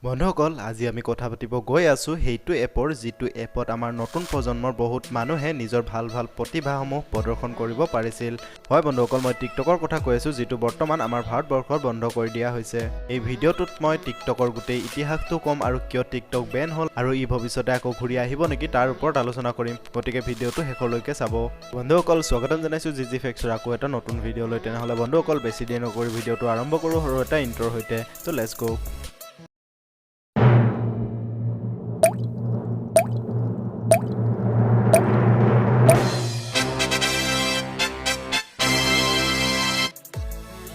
বন্ধুসকল আজি আমি কথা পাতিব গৈ আছো সেইটো এপৰ যিটো এপত আমাৰ নতুন প্ৰজন্মৰ বহুত মানুহে নিজৰ ভাল ভাল প্ৰতিভাসমূহ প্ৰদৰ্শন কৰিব পাৰিছিল হয় বন্ধুসকল মই টিকটকৰ কথা কৈ আছো যিটো বৰ্তমান আমাৰ ভাৰতবৰ্ষৰ বন্ধ কৰি দিয়া হৈছে এই ভিডিঅ'টোত মই টিকটকৰ গোটেই ইতিহাসটো কম আৰু কিয় টিকটক বেন হ'ল আৰু ই ভৱিষ্যতে আকৌ ঘূৰি আহিব নেকি তাৰ ওপৰত আলোচনা কৰিম গতিকে ভিডিঅ'টো শেষলৈকে চাব বন্ধুসকল স্বাগতম জনাইছো জিজি ফেক্সৰ আকৌ এটা নতুন ভিডিঅ' লৈ তেনেহ'লে বন্ধুসকল বেছি দেৰি নকৰি ভিডিঅ'টো আৰম্ভ কৰোঁ সৰু এটা ইন্ট্ৰৰ সৈতে তো লেটছ গো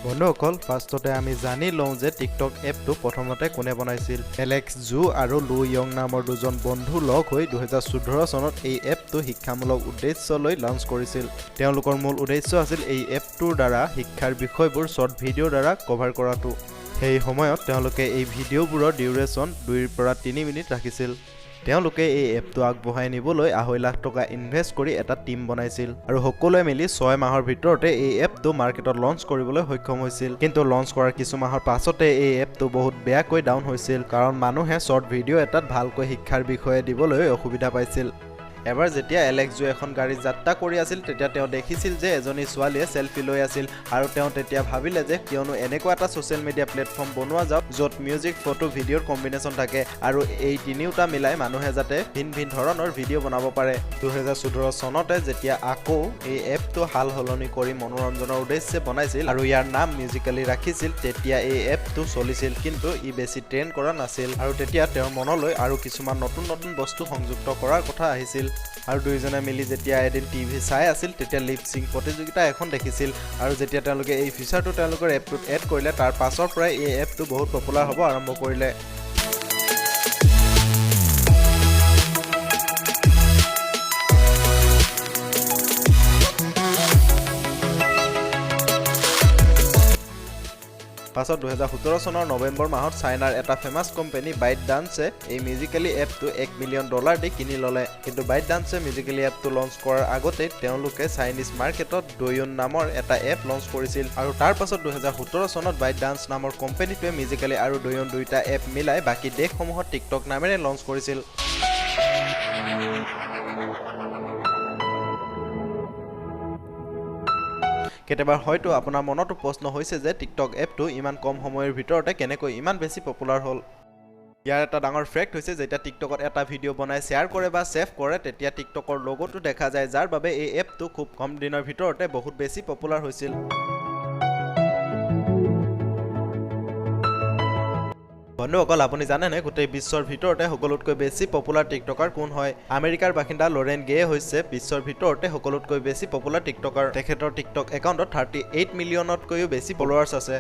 বন্ধুসকল ফাৰ্ষ্টতে আমি জানি লওঁ যে টিকটক এপটো প্ৰথমতে কোনে বনাইছিল এলেক্স জু আৰু লু ইয়ং নামৰ দুজন বন্ধু লগ হৈ 2014 চনত এই এপটো শিক্ষামূলক উদ্দেশ্যলৈ লঞ্চ কৰিছিল তেওঁলোকৰ মূল উদ্দেশ্য আছিল এই এপটোৰ দ্বাৰা শিক্ষাৰ বিষয়বোৰ শ্বৰ্ট ভিডিঅ'ৰ দ্বাৰা কভাৰ কৰাটো সেই সময়ত তেওঁলোকে এই ভিডিঅ'বোৰৰ ডিউৰেশ্যন 2 পৰা 3 মিনিট ৰাখিছিল তেওঁলোকে এই এপটো আগবঢ়াই নিবলৈ 2.5 লাখ টকা ইনভেষ্ট কৰি এটা টিম বনাইছিল আৰু সকলোৱে মিলি 6 মাহৰ ভিতৰতে এই এপটো মাৰ্কেটত লঞ্চ কৰিবলৈ সক্ষম হৈছিল কিন্তু লঞ্চ কৰাৰ কিছু মাহৰ পাছতে এই এপটো বহুত বেয়াকৈ ডাউন হৈছিল কাৰণ মানুহে শ্বৰ্ট ভিডিঅ' এটাত ভালকৈ শিক্ষাৰ বিষয়ে দিবলৈ অসুবিধা পাইছিল এবাৰ যেতিয়া এলেক্সজু এখন গাড়ীত যাত্ৰা কৰি আছিল তেতিয়া তেওঁ দেখিছিল যে এজনী ছোৱালীয়ে সেলফি লৈ আছিল আৰু তেওঁ তেতিয়া ভাবিলে যে কিয়নো এনেকুৱা এটা সোশ্যাল মিডিয়া প্লেটফৰ্ম বনোৱা যাওক য'ত মিউজিক ফটো ভিডিঅ'ৰ কম্বিনেশ্যন থাকে আৰু এই তিনিওটা মিলাই মানুহে যাতে ভিন ভিন ধৰণৰ ভিডিঅ' বনাব পাৰে 2014 চনতে যেতিয়া আকৌ এই এপটো হাল সলনি কৰি মনোৰঞ্জনৰ উদ্দেশ্যে বনাইছিল আৰু ইয়াৰ নাম মিউজিকেলি ৰাখিছিল তেতিয়া এই এপটো চলিছিল কিন্তু ই বেছি ট্ৰেণ্ড কৰা নাছিল আৰু তেতিয়া তেওঁৰ মনলৈ আৰু কিছুমান নতুন নতুন বস্তু সংযুক্ত কৰাৰ কথা আহিছিল আৰু দুইজনে মিলি যেতিয়া এদিন টিভি চাই আছিল তেতিয়া লিপ সিং প্ৰতিযোগিতা এখন দেখিছিল আৰু যেতিয়া তেওঁলোকে এই ফিচাৰটো তেওঁলোকৰ এপটোত এড কৰিলে তাৰ পাছৰ পৰাই এই এপটো বহুত পপুলাৰ হ'ব আৰম্ভ কৰিলে পাছত 2017 চনৰ নৱেম্বৰ মাহত চাইনাৰ এটা ফেমাছ কোম্পানী বাইট ডান্সে এই মিউজিকেলি এপটো $1 মিলিয়ন দি কিনি ল'লে কিন্তু বাইট ডান্সে মিউজিকেলি এপটো লঞ্চ কৰাৰ আগতে তেওঁলোকে চাইনিজ মাৰ্কেটত ডয়ুন নামৰ এটা এপ লঞ্চ কৰিছিল আৰু তাৰ পাছত 2017 চনত বাইট ডান্স নামৰ কোম্পানীটোৱে মিউজিকেলি আৰু ডয়ুন দুইটা এপ মিলাই বাকী দেশসমূহত টিকটক নামেৰে লঞ্চ কৰিছিল কেতিয়াবা হয়তো আপোনাৰ মনতো প্ৰশ্ন হৈছে যে টিকটক এপটো ইমান কম সময়ৰ ভিতৰতে কেনেকৈ ইমান বেছি পপুলাৰ হ'ল ইয়াৰ এটা ডাঙৰ ফেক্ট হৈছে যেতিয়া টিকটকত এটা ভিডিঅ' বনাই শ্বেয়াৰ কৰে বা ছেভ কৰে তেতিয়া টিকটকৰ লোগোটো দেখা যায় যাৰ বাবে এই এপটো খুব কম দিনৰ ভিতৰতে বহুত বেছি পপুলাৰ হৈছিল বন্ধুসকল আপুনি জানেনে গোটেই বিশ্বৰ ভিতৰতে সকলোতকৈ বেছি পপুলাৰ টিকটকাৰ কোন হয় আমেৰিকাৰ বাসিন্দা লৰেন গে হৈছে বিশ্বৰ ভিতৰতে সকলোতকৈ বেছি পপুলাৰ টিকটকাৰ তেখেতৰ টিকটক একাউণ্টত 38 মিলিয়নতকৈও বেছি ফলোৱাৰ্ছ আছে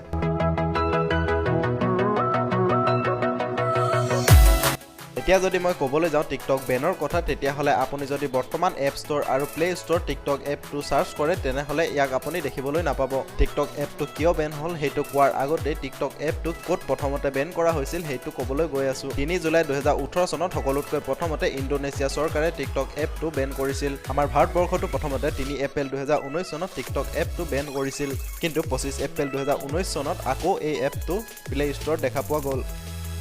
এতিয়া যদি মই ক'বলৈ যাওঁ টিকটক বেনৰ কথা তেতিয়াহ'লে আপুনি যদি বৰ্তমান এপ ষ্ট'ৰ আৰু প্লে ষ্ট'ৰ টিকটক এপটো চাৰ্চ কৰে তেনেহ'লে ইয়াক আপুনি দেখিবলৈ নাপাব টিকটক এপটো কিয় বেন হ'ল সেইটো কোৱাৰ আগতে টিকটক এপটো ক'ত প্ৰথমতে বেন কৰা হৈছিল সেইটো ক'বলৈ গৈ আছোঁ 3 জুলাই 2018 চনত সকলোতকৈ প্ৰথমতে ইণ্ডোনেছিয়া চৰকাৰে টিকটক এপটো বেন কৰিছিল আমাৰ ভাৰতবৰ্ষতো প্ৰথমতে 3 এপ্ৰিল 2019 চনত টিকটক এপটো বেন কৰিছিল কিন্তু 25 এপ্ৰিল 2019 চনত আকৌ এই এপটো প্লে ষ্ট'ৰত দেখা পোৱা গ'ল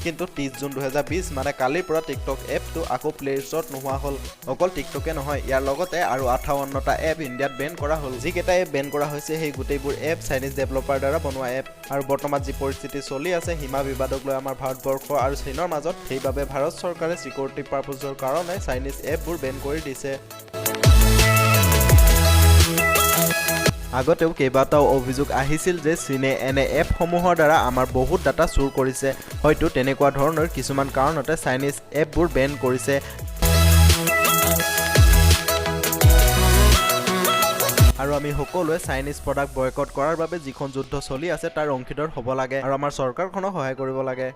কিন্তু 30 জুন 2020 মানে কালিৰ পৰা টিকটক এপটো আকৌ প্লে ষ্ট'ৰত নোহোৱা হ'ল অকল টিকটকে নহয় ইয়াৰ লগতে আৰু 58টা এপ ইণ্ডিয়াত বেন কৰা হ'ল যিকেইটা এপ বেন কৰা হৈছে সেই গোটেইবোৰ এপ চাইনিজ ডেভেলপাৰ দ্বাৰা বনোৱা এপ আৰু বৰ্তমান যি পৰিস্থিতি চলি আছে সীমা বিবাদক লৈ আমাৰ ভাৰতবৰ্ষ আৰু চীনৰ মাজত সেইবাবে ভাৰত চৰকাৰে চিকিউৰিটি পাৰপজৰ কাৰণে চাইনিজ এপবোৰ বেন কৰি দিছে আগতেও কেইবাটাও অভিযোগ আহিছিল যে চীনে এনে এপসমূহৰ দ্বাৰা আমাৰ বহুত ডাটা চুৰ কৰিছে হয়তো তেনেকুৱা ধৰণৰ কিছুমান কাৰণতে চাইনিজ এপবোৰ বেন কৰিছে আৰু আমি সকলোৱে চাইনিজ প্ৰডাক্ট বয়কট কৰাৰ বাবে যিখন যুদ্ধ চলি আছে তাৰ অংশীদাৰ হ'ব লাগে আৰু আমাৰ চৰকাৰখনক সহায় কৰিব লাগে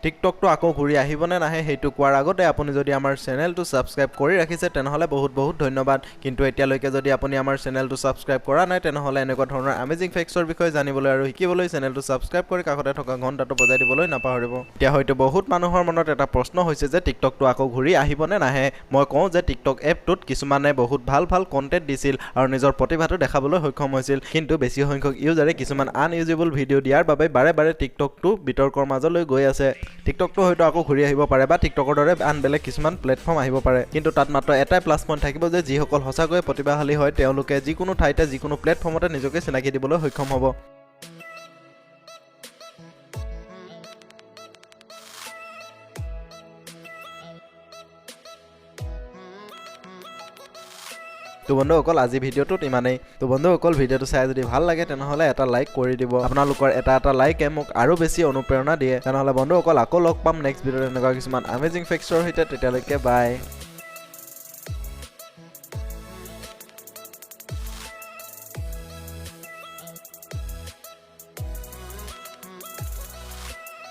টিকটকটো আকৌ ঘূৰি আহিবনে নাহে সেইটো কোৱাৰ আগতে আপুনি যদি আমাৰ চেনেলটো ছাবস্ক্ৰাইব কৰি ৰাখিছে তেনেহ'লে বহুত বহুত ধন্যবাদ কিন্তু এতিয়ালৈকে যদি আপুনি আমাৰ চেনেলটো ছাবস্ক্ৰাইব কৰা নাই তেনেহ'লে এনেকুৱা ধৰণৰ আমেজিং ফেক্টছৰ বিষয়ে জানিবলৈ আৰু শিকিবলৈ চেনেলটো ছাবস্ক্ৰাইব কৰি কাষতে থকা ঘণ্টাটো বজাই দিবলৈ নাপাহৰিব এতিয়া হয়তো বহুত মানুহৰ মনত এটা প্ৰশ্ন হৈছে যে টিকটকটো আকৌ ঘূৰি আহিবনে নাহে মই কওঁ যে টিকটক এপটোত কিছুমানে বহুত ভাল ভাল কণ্টেণ্ট দিছিল আৰু নিজৰ প্ৰতিভাটো দেখাবলৈ সক্ষম হৈছিল কিন্তু বেছি সংখ্যক ইউজাৰে কিছুমান আনইউজেবল ভিডিঅ' দিয়াৰ বাবে বাৰে বাৰে টিকটকটো বিতৰ্কৰ মাজলৈ গৈ আছে টিকটকটো হয়তো আকৌ ঘূৰি আহিব পাৰে বা টিকটকৰ দৰে আন বেলেগ কিছুমান প্লেটফৰ্ম আহিব পাৰে কিন্তু তাত মাত্ৰ এটাই প্লাছ পইণ্ট থাকিব যে যিসকল সঁচাকৈয়ে প্ৰতিভাশালী হয় তেওঁলোকে যিকোনো ঠাইতে যিকোনো প্লেটফৰ্মতে নিজকে চিনাকি দিবলৈ সক্ষম হ'ব তো বন্ধুসকল আজি ভিডিঅ'টোত ইমানেই তো বন্ধুসকল ভিডিঅ'টো চাই যদি ভাল লাগে তেনেহ'লে এটা লাইক কৰি দিব আপোনালোকৰ এটা লাইকে মোক আৰু বেছি অনুপ্ৰেৰণা দিয়ে তেনেহ'লে বন্ধুসকল আকৌ লগ পাম নেক্সট ভিডিঅ'ত এনেকুৱা কিছুমান আমেজিং ফেক্টছৰ সৈতে তেতিয়ালৈকে বাই